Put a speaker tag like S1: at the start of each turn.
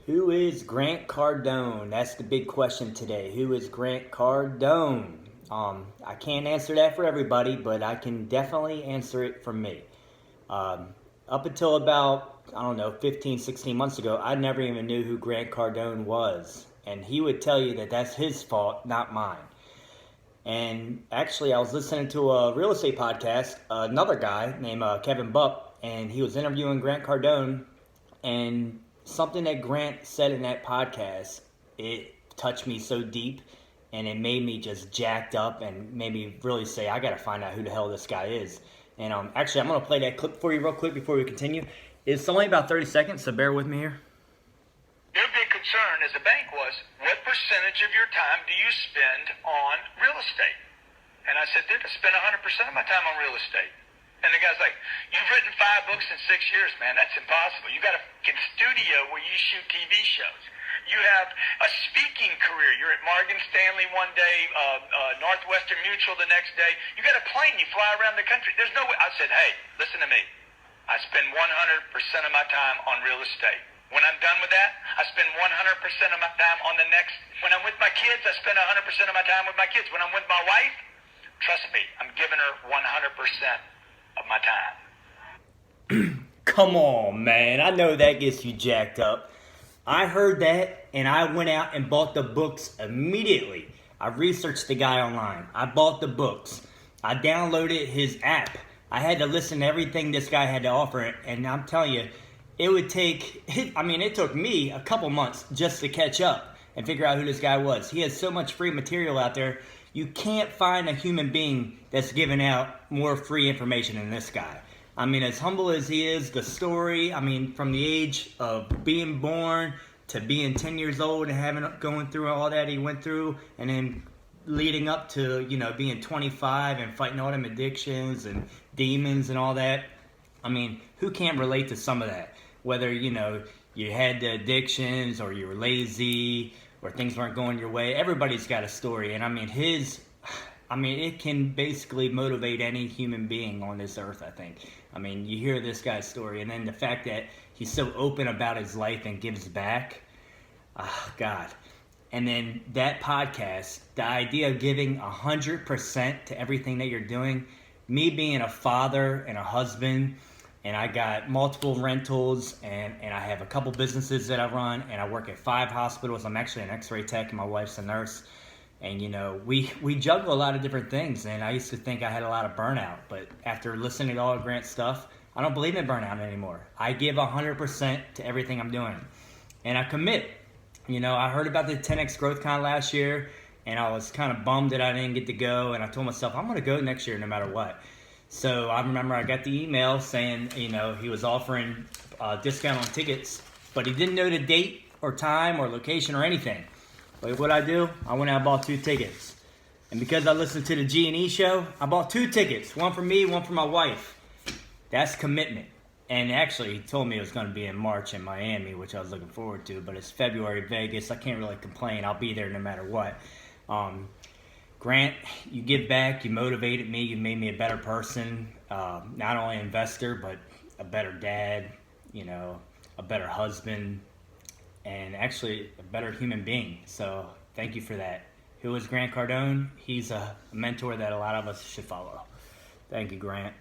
S1: Who is Grant Cardone? That's the big question today. Who is Grant Cardone? I can't answer that for everybody, but I can definitely answer it for me. Up until about, 15, 16 months ago, I never even knew who Grant Cardone was. And he would tell you that that's his fault, not mine. And actually, I was listening to a real estate podcast, another guy named Kevin Bupp, and he was interviewing Grant Cardone, and something that Grant said in that podcast, it touched me so deep, and it made me just jacked up and made me really say, I got to find out who the hell this guy is. And actually, I'm going to play that clip for you real quick before we continue. It's only about 30 seconds, so bear with me here.
S2: Your big concern as a bank was, what percentage of your time do you spend on real estate? And I said, dude, I spend 100% of my time on real estate. And the guy's like, you've written 5 books in 6 years, man. That's impossible. You got a studio where you shoot TV shows. You have a speaking career. You're at Morgan Stanley one day, Northwestern Mutual the next day. You got a plane. You fly around the country. There's no way. I said, hey, listen to me. I spend 100% of my time on real estate. When I'm done with that, I spend 100% of my time on the next. When I'm with my kids, I spend 100% of my time with my kids. When I'm with my wife, trust me, I'm giving her 100% of my time.
S1: Come on, man. I know that gets you jacked up. I heard that, and I went out and bought the books immediately. I researched the guy online. I bought the books. I downloaded his app. I had to listen to everything this guy had to offer, and I'm telling you, it took me a couple months just to catch up and figure out who this guy was. He has so much free material out there. You can't find a human being that's giving out more free information than this guy. As humble as he is, the story, from the age of being born to being 10 years old and going through all that he went through, and then leading up to, being 25 and fighting all them addictions and demons and all that. Who can't relate to some of that? Whether, you had the addictions or you were lazy or things weren't going your way. Everybody's got a story. And it can basically motivate any human being on this earth, I think. You hear this guy's story, and then the fact that he's so open about his life and gives back. God. And then that podcast, the idea of giving 100% to everything that you're doing, me being a father and a husband, and I got multiple rentals, and I have a couple businesses that I run, and I work at 5 hospitals. I'm actually an x-ray tech, and my wife's a nurse. And, we juggle a lot of different things, and I used to think I had a lot of burnout. But after listening to all of Grant's stuff, I don't believe in burnout anymore. I give 100% to everything I'm doing, and I commit. I heard about the 10X Growth Con last year, and I was kind of bummed that I didn't get to go, and I told myself, I'm going to go next year no matter what. So I remember I got the email saying, he was offering a discount on tickets, but he didn't know the date or time or location or anything. But what I do, I went out and bought 2 tickets. And because I listened to the G&E show, I bought 2 tickets. One for me, one for my wife. That's commitment. And actually, he told me it was going to be in March in Miami, which I was looking forward to. But it's February, Vegas. I can't really complain. I'll be there no matter what. Grant, you give back. You motivated me. You made me a better person. Not only an investor, but a better dad, a better husband, and actually a better human being. So thank you for that. Who is Grant Cardone? He's a mentor that a lot of us should follow. Thank you, Grant.